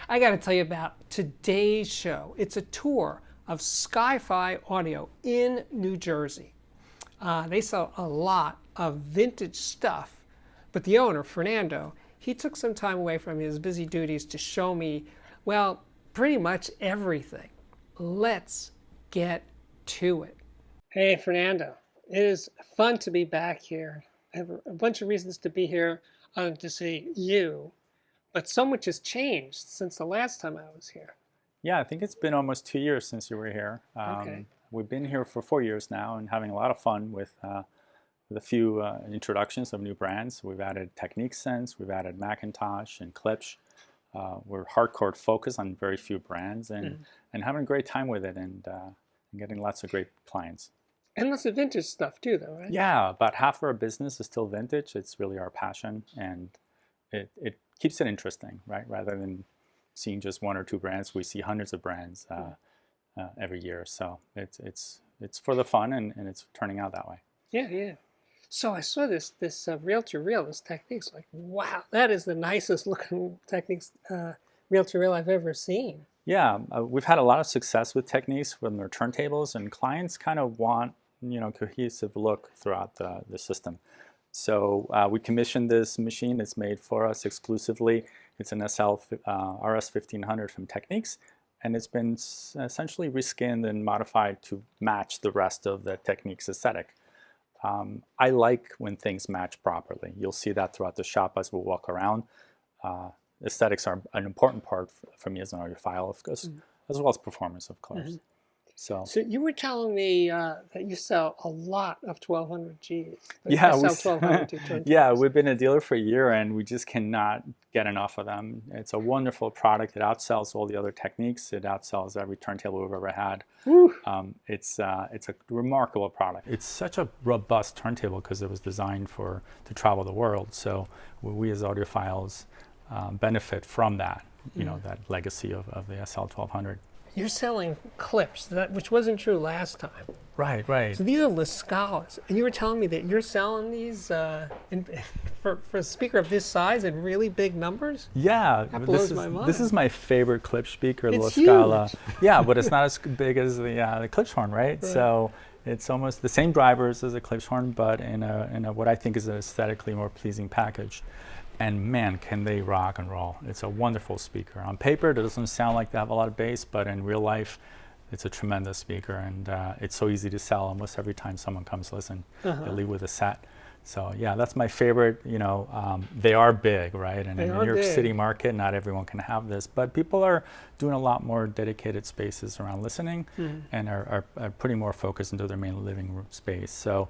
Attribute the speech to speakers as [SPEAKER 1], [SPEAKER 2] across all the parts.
[SPEAKER 1] I got to tell you about today's show. It's a tour of Sky-Fi Audio in New Jersey. They sell a lot of vintage stuff, but the owner, Fernando, he took some time away from his busy duties to show me, well, pretty much everything. Let's get to it. Hey, Fernando. It is fun to be back here. I have a bunch of reasons to be here other than to see you, but so much has changed since the last time I was here.
[SPEAKER 2] Yeah, I think it's been almost 2 years since you were here.
[SPEAKER 1] Okay.
[SPEAKER 2] We've been here for 4 years now and having a lot of fun with a few introductions of new brands. We've added Technics since, we've added McIntosh and Klipsch. We're hardcore focused on very few brands and having a great time with it and getting lots of great clients.
[SPEAKER 1] And lots of vintage stuff too, though, right?
[SPEAKER 2] Yeah, about half of our business is still vintage. It's really our passion, and it keeps it interesting, right? Rather than seeing just one or two brands, we see hundreds of brands every year. So it's for the fun, and it's turning out that way.
[SPEAKER 1] Yeah, yeah. So I saw this reel-to-reel, this Technics. Like, wow, that is the nicest looking Technics reel-to-reel I've ever seen.
[SPEAKER 2] Yeah, we've had a lot of success with Techniques when they're turntables, and clients kind of want cohesive look throughout the system. So we commissioned this machine. It's made for us exclusively. It's an RS 1500 from Technics, and it's been essentially reskinned and modified to match the rest of the Technics aesthetic. I like when things match properly. You'll see that throughout the shop as we walk around. Aesthetics are an important part for me as an audiophile, of course, as well as performance, of course. So
[SPEAKER 1] you were telling me that you sell a lot of 1200 Gs.
[SPEAKER 2] Yeah,
[SPEAKER 1] you sell 1200
[SPEAKER 2] yeah, we've been a dealer for a year, and we just cannot get enough of them. It's a wonderful product. It outsells all the other Techniques. It outsells every turntable we've ever had. It's a remarkable product. It's such a robust turntable because it was designed to travel the world. So we as audiophiles benefit from that, that legacy of the SL 1200.
[SPEAKER 1] You're selling Klipsch, which wasn't true last time.
[SPEAKER 2] Right, right.
[SPEAKER 1] So these are LaScalas, and you were telling me that you're selling these for a speaker of this size in really big numbers?
[SPEAKER 2] Yeah,
[SPEAKER 1] that blows my mind.
[SPEAKER 2] This is my favorite Klipsch speaker,
[SPEAKER 1] it's
[SPEAKER 2] LaScala.
[SPEAKER 1] Huge.
[SPEAKER 2] Yeah, but it's not as big as the Klipsch horn, right? So it's almost the same drivers as a Klipsch horn, but in a what I think is an aesthetically more pleasing package. And man, can they rock and roll. It's a wonderful speaker. On paper, it doesn't sound like they have a lot of bass, but in real life, it's a tremendous speaker, and it's so easy to sell. Almost every time someone comes listen, they leave with a set. So yeah, that's my favorite. They are big, right? And in the New York City market, not everyone can have this, but people are doing a lot more dedicated spaces around listening and are putting more focus into their main living room space. So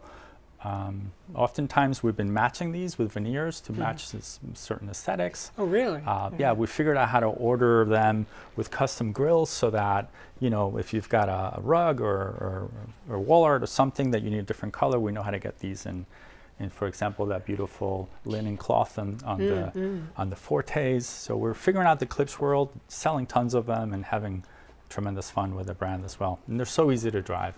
[SPEAKER 2] oftentimes we've been matching these with veneers to match certain aesthetics.
[SPEAKER 1] Oh, really?
[SPEAKER 2] Yeah, we figured out how to order them with custom grills so that, if you've got a rug or wall art or something that you need a different color, we know how to get these in for example, that beautiful linen cloth on the Fortes. So we're figuring out the Klipsch world, selling tons of them and having tremendous fun with the brand as well. And they're so easy to drive.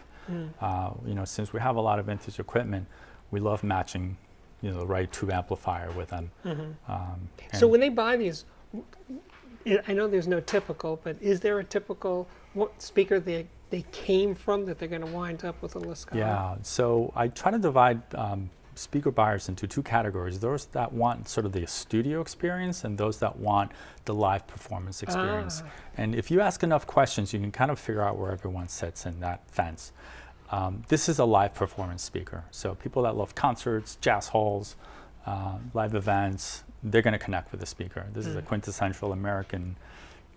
[SPEAKER 2] Since we have a lot of vintage equipment, we love matching, the right tube amplifier with them.
[SPEAKER 1] So when they buy these, I know there's no typical, but is there a typical speaker they came from that they're going to wind up with a LaScala?
[SPEAKER 2] Yeah, so I try to divide speaker buyers into two categories: those that want sort of the studio experience and those that want the live performance experience. And if you ask enough questions, you can kind of figure out where everyone sits in that fence. This is a live performance speaker. So people that love concerts, jazz halls, live events, they're going to connect with the speaker. This is a quintessential American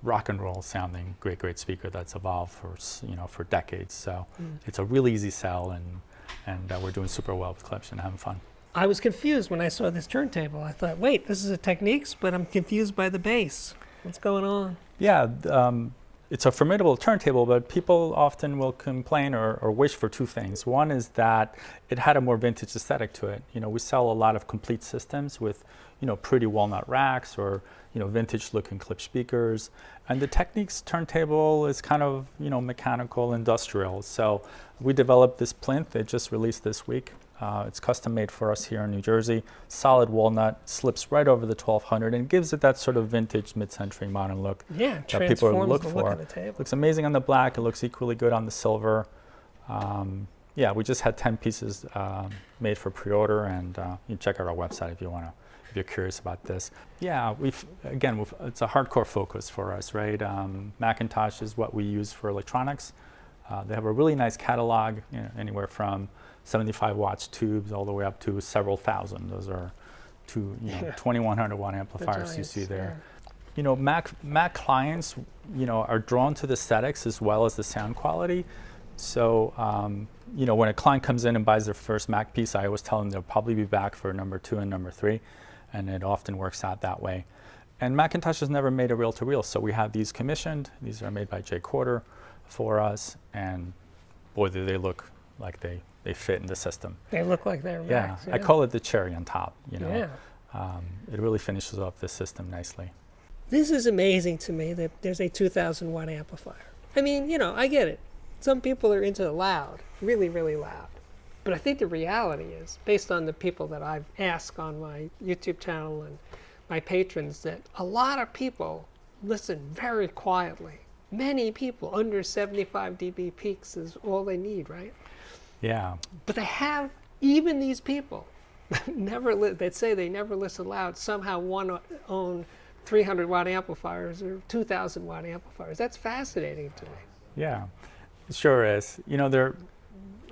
[SPEAKER 2] rock and roll sounding great speaker that's evolved for decades. So it's a really easy sell, and we're doing super well with Klipsch and having fun.
[SPEAKER 1] I was confused when I saw this turntable. I thought, wait, this is a Techniques, but I'm confused by the bass. What's going on?
[SPEAKER 2] Yeah, it's a formidable turntable, but people often will complain or wish for two things. One is that it had a more vintage aesthetic to it. We sell a lot of complete systems with, pretty walnut racks or, vintage looking Klipsch speakers. And the Technics turntable is kind of, mechanical, industrial. So we developed this plinth. It just released this week. It's custom made for us here in New Jersey. Solid walnut, slips right over the 1200 and gives it that sort of vintage mid-century modern look
[SPEAKER 1] Yeah,
[SPEAKER 2] that people
[SPEAKER 1] transforms
[SPEAKER 2] look
[SPEAKER 1] the
[SPEAKER 2] for.
[SPEAKER 1] look of the table.
[SPEAKER 2] Looks amazing on the black. It looks equally good on the silver. Yeah, we just had 10 pieces made for pre-order, and you can check out our website if you're curious about this. Yeah, it's a hardcore focus for us, right? McIntosh is what we use for electronics. They have a really nice catalog, anywhere from 75 watts tubes all the way up to several thousand. Those are 2100 watt amplifiers you see there. Yeah. Mac clients, are drawn to the aesthetics as well as the sound quality. So, when a client comes in and buys their first Mac piece, I always tell them they'll probably be back for number 2 and number 3, and it often works out that way. And McIntosh has never made a reel-to-reel, so we have these commissioned. These are made by Jay Corder for us, and boy, do they look like they fit in the system.
[SPEAKER 1] They look like they're Macs.
[SPEAKER 2] Yeah, I call it the cherry on top.
[SPEAKER 1] Yeah.
[SPEAKER 2] It really finishes off the system nicely.
[SPEAKER 1] This is amazing to me that there's a 2,000 watt amplifier. I mean, I get it. Some people are into loud, really, really loud. But I think the reality is, based on the people that I've asked on my YouTube channel and my patrons, that a lot of people listen very quietly. Many people under 75 dB peaks is all they need, right?
[SPEAKER 2] Yeah.
[SPEAKER 1] But they have, even these people, that say they never listen loud, somehow want to own 300 watt amplifiers or 2,000 watt amplifiers. That's fascinating to me.
[SPEAKER 2] Yeah, it sure is.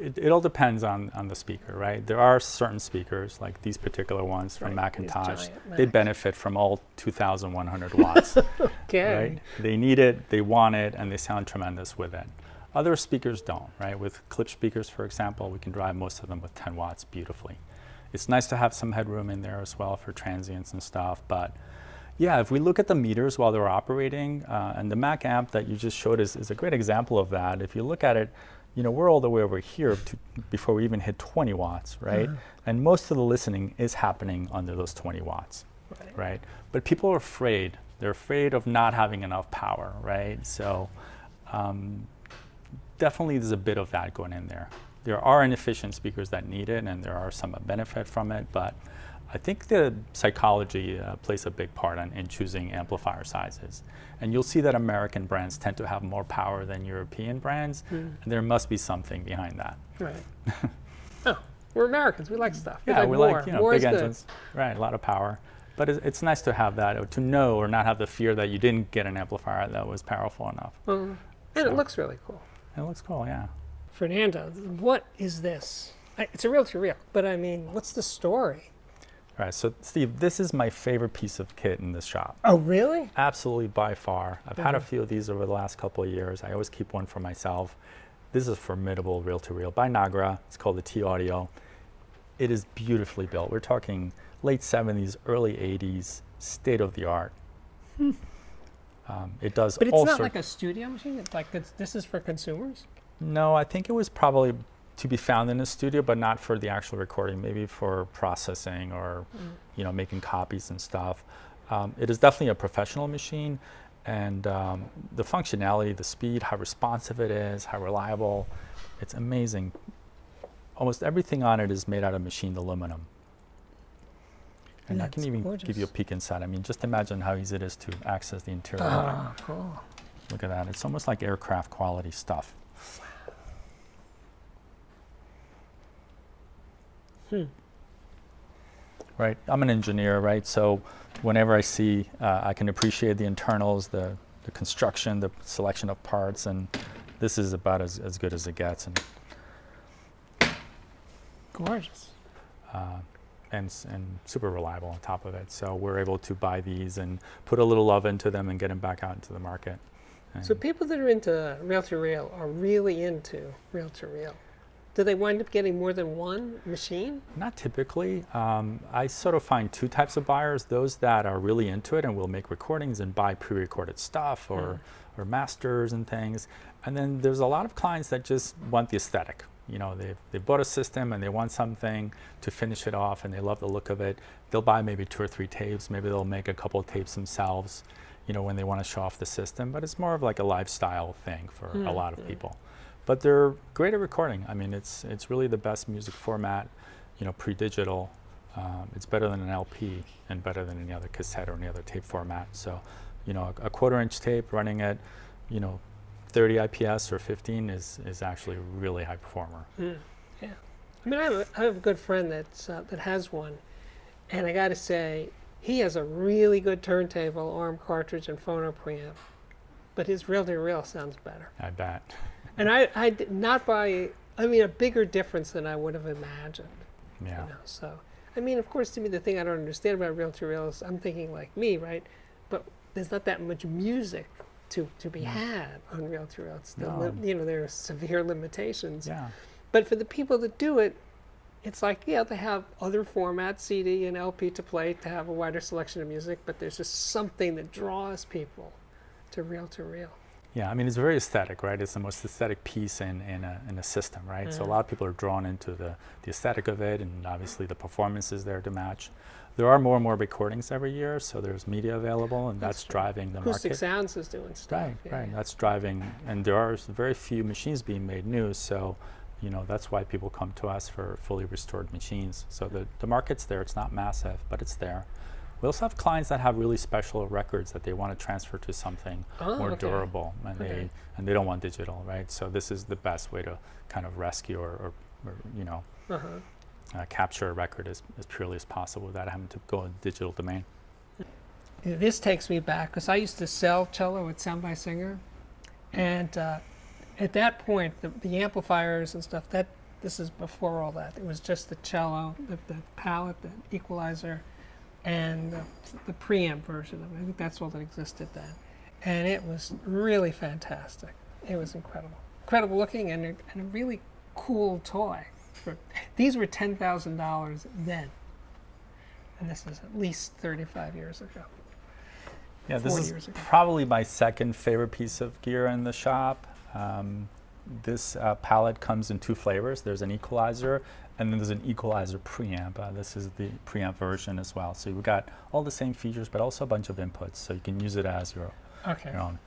[SPEAKER 2] It all depends on the speaker, right? There are certain speakers, like these particular ones from McIntosh, they benefit from all 2,100 watts.
[SPEAKER 1] Okay.
[SPEAKER 2] Right? They need it, they want it, and they sound tremendous with it. Other speakers don't, right? With Klipsch speakers, for example, we can drive most of them with 10 watts beautifully. It's nice to have some headroom in there as well for transients and stuff, but yeah, if we look at the meters while they're operating, and the Mac amp that you just showed is a great example of that. If you look at it, we're all the way over here before we even hit 20 watts, right? And most of the listening is happening under those 20 watts, right? But people are afraid. They're afraid of not having enough power, right? So definitely there's a bit of that going in there. There are inefficient speakers that need it, and there are some that benefit from it, but I think the psychology plays a big part in choosing amplifier sizes. And you'll see that American brands tend to have more power than European brands, and there must be something behind that.
[SPEAKER 1] Right. We're Americans. We like stuff.
[SPEAKER 2] Yeah, we like
[SPEAKER 1] more
[SPEAKER 2] big engines. Right, a lot of power. But it's nice to have that, or to know or not have the fear that you didn't get an amplifier that was powerful enough.
[SPEAKER 1] And it looks really cool.
[SPEAKER 2] It looks cool, yeah.
[SPEAKER 1] Fernando, what is this? It's a reel-to-reel, but I mean, what's the story?
[SPEAKER 2] All right, so Steve, this is my favorite piece of kit in this shop.
[SPEAKER 1] Oh, really?
[SPEAKER 2] Absolutely, by far. I've had a few of these over the last couple of years. I always keep one for myself. This is a formidable reel-to-reel by Nagra. It's called the T-Audio. It is beautifully built. We're talking late 70s, early 80s, state-of-the-art. It does.
[SPEAKER 1] But it's not like a studio machine? It's like this is for consumers?
[SPEAKER 2] No, I think it was probably to be found in a studio, but not for the actual recording, maybe for processing or making copies and stuff. It is definitely a professional machine, and the functionality, the speed, how responsive it is, how reliable, it's amazing. Almost everything on it is made out of machined aluminum. And I can even give you a peek inside. I mean, just imagine how easy it is to access the interior.
[SPEAKER 1] Oh, cool.
[SPEAKER 2] Look at that. It's almost like aircraft quality stuff. Right. I'm an engineer, right? So whenever I see, I can appreciate the internals, the construction, the selection of parts, and this is about as good as it gets. And
[SPEAKER 1] gorgeous.
[SPEAKER 2] And super reliable on top of it. So we're able to buy these and put a little love into them and get them back out into the market. And
[SPEAKER 1] so people that are into reel-to-reel are really into reel-to-reel. Do they wind up getting more than one machine?
[SPEAKER 2] Not typically. I sort of find two types of buyers: those that are really into it and will make recordings and buy pre-recorded stuff or masters and things. And then there's a lot of clients that just want the aesthetic. They bought a system and they want something to finish it off, and they love the look of it. They'll buy maybe 2 or 3 tapes. Maybe they'll make a couple of tapes themselves, when they want to show off the system. But it's more of like a lifestyle thing for a lot of people. But they're great at recording. I mean, it's really the best music format. pre-digital, it's better than an LP and better than any other cassette or any other tape format. So, a quarter-inch tape running at, 30 IPS or 15 is actually a really high performer.
[SPEAKER 1] Yeah. I mean, I have a good friend that has one, and I got to say, he has a really good turntable, ARM cartridge, and phono preamp, but his reel-to-reel sounds better.
[SPEAKER 2] I bet.
[SPEAKER 1] And I did not by, a bigger difference than I would have imagined.
[SPEAKER 2] Yeah.
[SPEAKER 1] So, of course, to me, the thing I don't understand about reel-to-reel is I'm thinking like me, right? But there's not that much music to be had on reel-to-reel. It's still, there are severe limitations.
[SPEAKER 2] Yeah.
[SPEAKER 1] But for the people that do it, it's like, they have other formats, CD and LP to play, to have a wider selection of music, but there's just something that draws people to reel-to-reel.
[SPEAKER 2] Yeah, it's very aesthetic, right? It's the most aesthetic piece in a system, right? So a lot of people are drawn into the aesthetic of it, and obviously the performance is there to match. There are more and more recordings every year, so there's media available, and that's driving the
[SPEAKER 1] Acoustic
[SPEAKER 2] market.
[SPEAKER 1] Sounds is doing stuff.
[SPEAKER 2] Right. That's driving, and there are very few machines being made new, so that's why people come to us for fully restored machines. So the market's there. It's not massive, but it's there. We also have clients that have really special records that they want to transfer to something more durable, and they don't want digital, right? So this is the best way to kind of rescue or capture a record as purely as possible without having to go in digital domain.
[SPEAKER 1] This takes me back, because I used to sell cello at Sound by Singer, and at that point, the amplifiers and stuff, this is before all that. It was just the cello, the palette, the equalizer, and the preamp version of it. I think that's all that existed then. And it was really fantastic. It was incredible. Incredible looking and a really cool toy. These were $10,000 then. And this is at least 35 years ago.
[SPEAKER 2] Yeah, this is probably my second favorite piece of gear in the shop. This palette comes in two flavors. There's an equalizer, and then there's an equalizer preamp. This is the preamp version as well. So you've got all the same features, but also a bunch of inputs. So you can use it as your own.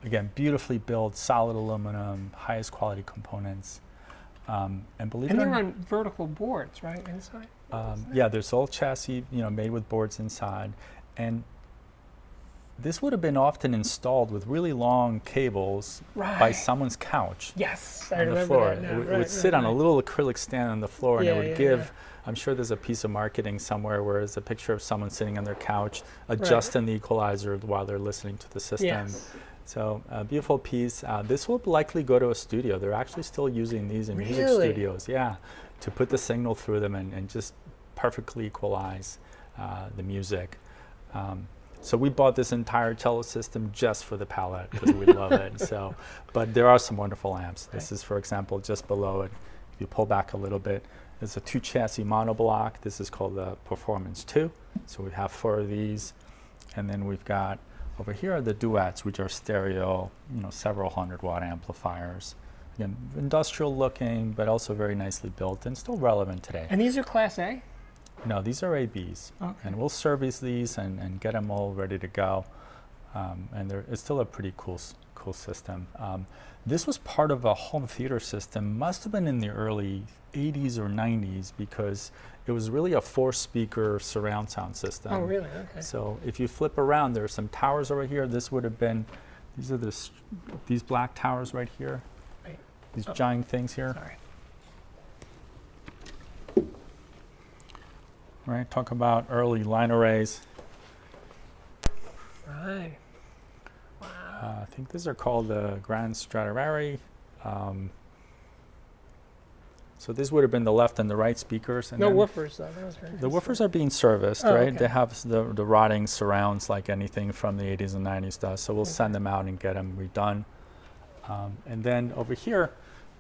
[SPEAKER 2] Again, beautifully built, solid aluminum, highest quality components. And
[SPEAKER 1] they're on vertical boards, right, inside?
[SPEAKER 2] Yeah, there's all chassis, made with boards inside. And this would have been often installed with really long cables by someone's couch.
[SPEAKER 1] Yes,
[SPEAKER 2] on the floor. It would sit on a little acrylic stand on the floor, and it would give. I'm sure there's a piece of marketing somewhere where it's a picture of someone sitting on their couch, adjusting the equalizer while they're listening to the system.
[SPEAKER 1] Yes.
[SPEAKER 2] So a beautiful piece. This will likely go to a studio. They're actually still using these in music studios, to put the signal through them and just perfectly equalize the music. So we bought this entire cello system just for the palette because we love it. So, but there are some wonderful amps. This is, for example, just below it. If you pull back a little bit, there's a 2-chassis monoblock. This is called the Performance 2. So we have 4 of these, and then we've got over here are the duets, which are stereo, several 100-watt amplifiers. Again, industrial looking, but also very nicely built and still relevant today.
[SPEAKER 1] And these are Class A?
[SPEAKER 2] No, these are ABs, and we'll service these and get them all ready to go. And it's still a pretty cool system. This was part of a home theater system, must have been in the early 80s or 90s, because it was really a 4-speaker surround sound system.
[SPEAKER 1] Oh, really? Okay.
[SPEAKER 2] So if you flip around, there are some towers over here. This would have been, these are these black towers right here, these giant things here.
[SPEAKER 1] Sorry.
[SPEAKER 2] Right, talk about early line arrays.
[SPEAKER 1] Right. Wow.
[SPEAKER 2] I think these are called the Grand Stradivari. So this would have been the left and the right speakers. And
[SPEAKER 1] no woofers, though. That was very
[SPEAKER 2] the
[SPEAKER 1] nice.
[SPEAKER 2] woofers are being serviced, right?
[SPEAKER 1] Okay.
[SPEAKER 2] They have the rotting surrounds like anything from the 80s and 90s does. So we'll send them out and get them redone. And then over here,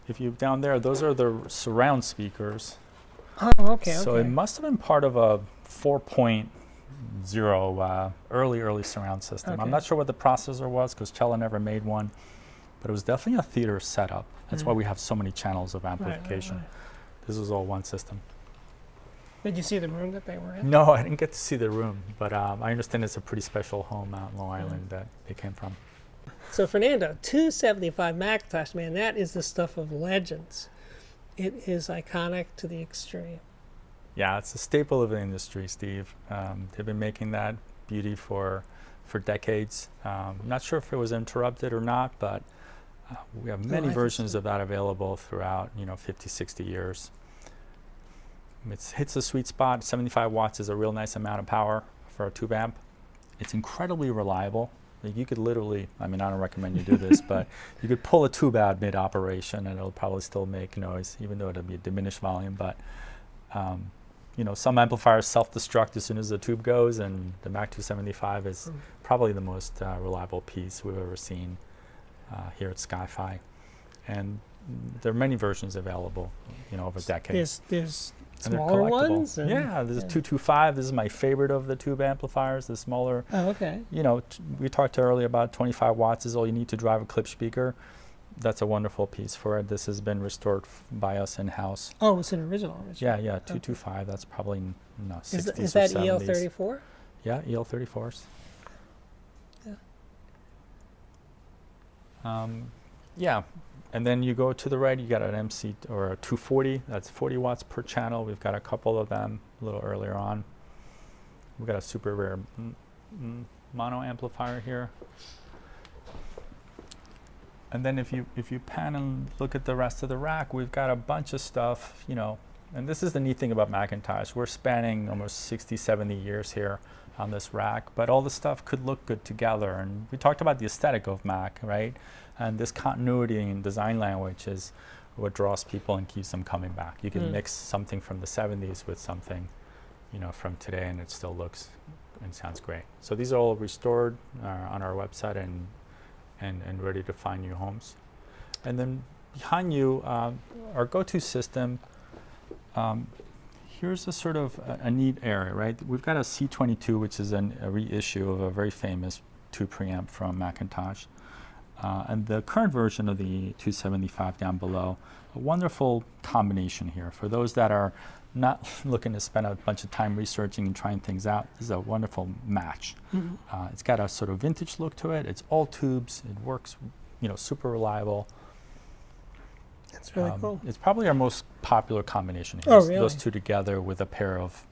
[SPEAKER 2] if you down there, those are the surround speakers.
[SPEAKER 1] Oh, okay.
[SPEAKER 2] So it must have been part of a 4.0 early surround system. I'm not sure what the processor was because Cello never made one, but it was definitely a theater setup. That's why we have so many channels of amplification.
[SPEAKER 1] Right.
[SPEAKER 2] This was all one system.
[SPEAKER 1] Did you see the room that they were in?
[SPEAKER 2] No, I didn't get to see the room, but I understand it's a pretty special home out in Long Island that they came from.
[SPEAKER 1] So Fernando, 275 McIntosh, man, that is the stuff of legends. It is iconic to the extreme.
[SPEAKER 2] Yeah, it's a staple of the industry, Steve. They've been making that beauty for decades. Not sure if it was interrupted or not, but we have many versions of that available throughout, 50, 60 years. It hits a sweet spot. 75 watts is a real nice amount of power for a tube amp. It's incredibly reliable. Like you could literally, I don't recommend you do this, but you could pull a tube out mid-operation and it'll probably still make noise, even though it'll be a diminished volume. But some amplifiers self-destruct as soon as the tube goes, and the Mac 275 is probably the most reliable piece we've ever seen here at Sky-Fi. And there are many versions available, over decades.
[SPEAKER 1] There's
[SPEAKER 2] And
[SPEAKER 1] smaller ones?
[SPEAKER 2] Yeah, there's a 225. This is my favorite of the tube amplifiers, the smaller.
[SPEAKER 1] Oh, okay.
[SPEAKER 2] We talked earlier about 25 watts is all you need to drive a Klipsch speaker. That's a wonderful piece for it. This has been restored by us in-house.
[SPEAKER 1] Oh, it's an original.
[SPEAKER 2] Yeah, 225. That's probably 60s
[SPEAKER 1] Is
[SPEAKER 2] or
[SPEAKER 1] that
[SPEAKER 2] 70s.
[SPEAKER 1] EL34?
[SPEAKER 2] Yeah, EL34s.
[SPEAKER 1] Yeah.
[SPEAKER 2] And then you go to the right, you got an MC or a 240. That's 40 watts per channel. We've got a couple of them a little earlier on. We've got a super rare mono amplifier here. And then if you pan and look at the rest of the rack, we've got a bunch of stuff, and this is the neat thing about McIntosh. We're spanning almost 60, 70 years here on this rack, but all the stuff could look good together. And we talked about the aesthetic of Mac, right? And this continuity in design language is what draws people and keeps them coming back. You can mix something from the 70s with something, from today, and it still looks and sounds great. So these are all restored on our website and ready to find new homes. And then behind you, our go-to system, here's a sort of a neat area, right? We've got a C22, which is a reissue of a very famous tube preamp from McIntosh. And the current version of the 275 down below, a wonderful combination here. For those that are not looking to spend a bunch of time researching and trying things out, this is a wonderful match. It's got a sort of vintage look to it. It's all tubes. It works, super reliable.
[SPEAKER 1] That's really cool.
[SPEAKER 2] It's probably our most popular combination here.
[SPEAKER 1] Oh, really?
[SPEAKER 2] Those two together with a pair of,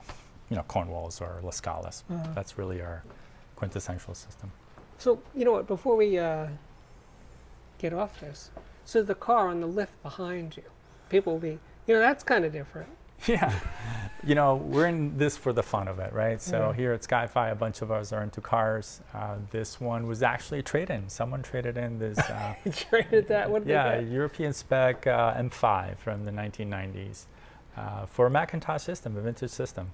[SPEAKER 2] Cornwalls or LaScalas. That's really our quintessential system.
[SPEAKER 1] So, you know what, before we get off this, so the car on the lift behind you, people will be, that's kind of different.
[SPEAKER 2] Yeah, we're in this for the fun of it, right? So here at Sky-Fi, a bunch of us are into cars. This one was actually a trade-in. Someone traded in this.
[SPEAKER 1] Traded that? What did they get?
[SPEAKER 2] European spec M5 from the 1990s for a McIntosh system, a vintage system.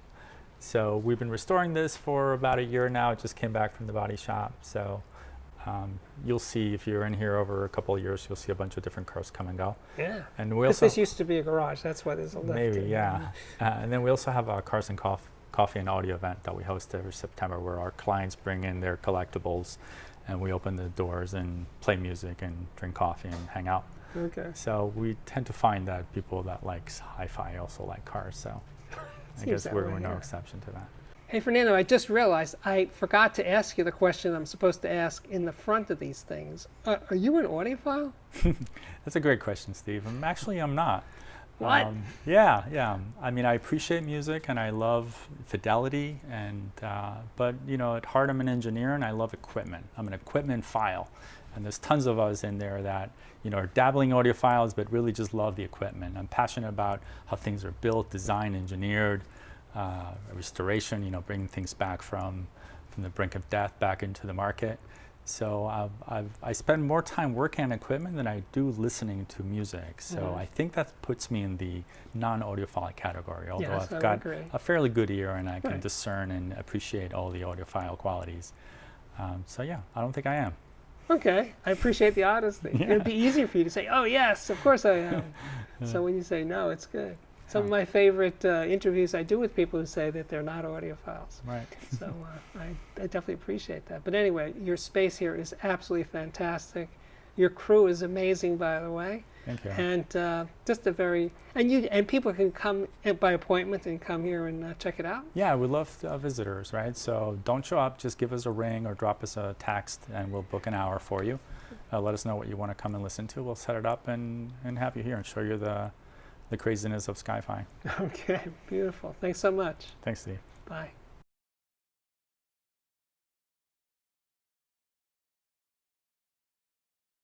[SPEAKER 2] So we've been restoring this for about a year now. It just came back from the body shop. So you'll see, if you're in here over a couple of years, you'll see a bunch of different cars come and go.
[SPEAKER 1] Yeah.
[SPEAKER 2] And we also,
[SPEAKER 1] this used to be a garage. That's why there's a lift.
[SPEAKER 2] Maybe, yeah. And then we also have a Cars and Coffee and Audio event that we host every September, where our clients bring in their collectibles and we open the doors and play music and drink coffee and hang out.
[SPEAKER 1] Okay.
[SPEAKER 2] So we tend to find that people that like hi-fi also like cars. So I guess we're no exception to that.
[SPEAKER 1] Hey, Fernando, I just realized I forgot to ask you the question I'm supposed to ask in the front of these things. Are you an audiophile?
[SPEAKER 2] That's a great question, Steve. I'm not.
[SPEAKER 1] What?
[SPEAKER 2] Yeah. I appreciate music and I love fidelity, and but at heart I'm an engineer and I love equipment. I'm an equipment file, and there's tons of us in there that are dabbling audiophiles but really just love the equipment. I'm passionate about how things are built, designed, engineered. Restoration, bringing things back from the brink of death back into the market. So I spend more time working on equipment than I do listening to music. So I think that puts me in the non-audiophile category, although I've got a fairly good ear and I can discern and appreciate all the audiophile qualities. So yeah, I don't think I am.
[SPEAKER 1] Okay, I appreciate the honesty. Yeah. It'd be easier for you to say, oh yes, of course I am. So when you say no, it's good. Some of my favorite interviews I do with people who say that they're not audiophiles.
[SPEAKER 2] Right.
[SPEAKER 1] So I definitely appreciate that. But anyway, your space here is absolutely fantastic. Your crew is amazing, by the way.
[SPEAKER 2] Thank you.
[SPEAKER 1] And just a very, and people can come by appointment and come here and check it out.
[SPEAKER 2] Yeah, we love visitors, right? So don't show up, just give us a ring or drop us a text and we'll book an hour for you. Let us know what you want to come and listen to. We'll set it up and have you here and show you the the craziness of sci-fi.
[SPEAKER 1] Okay, beautiful. Thanks so much.
[SPEAKER 2] Thanks, Steve.
[SPEAKER 1] Bye.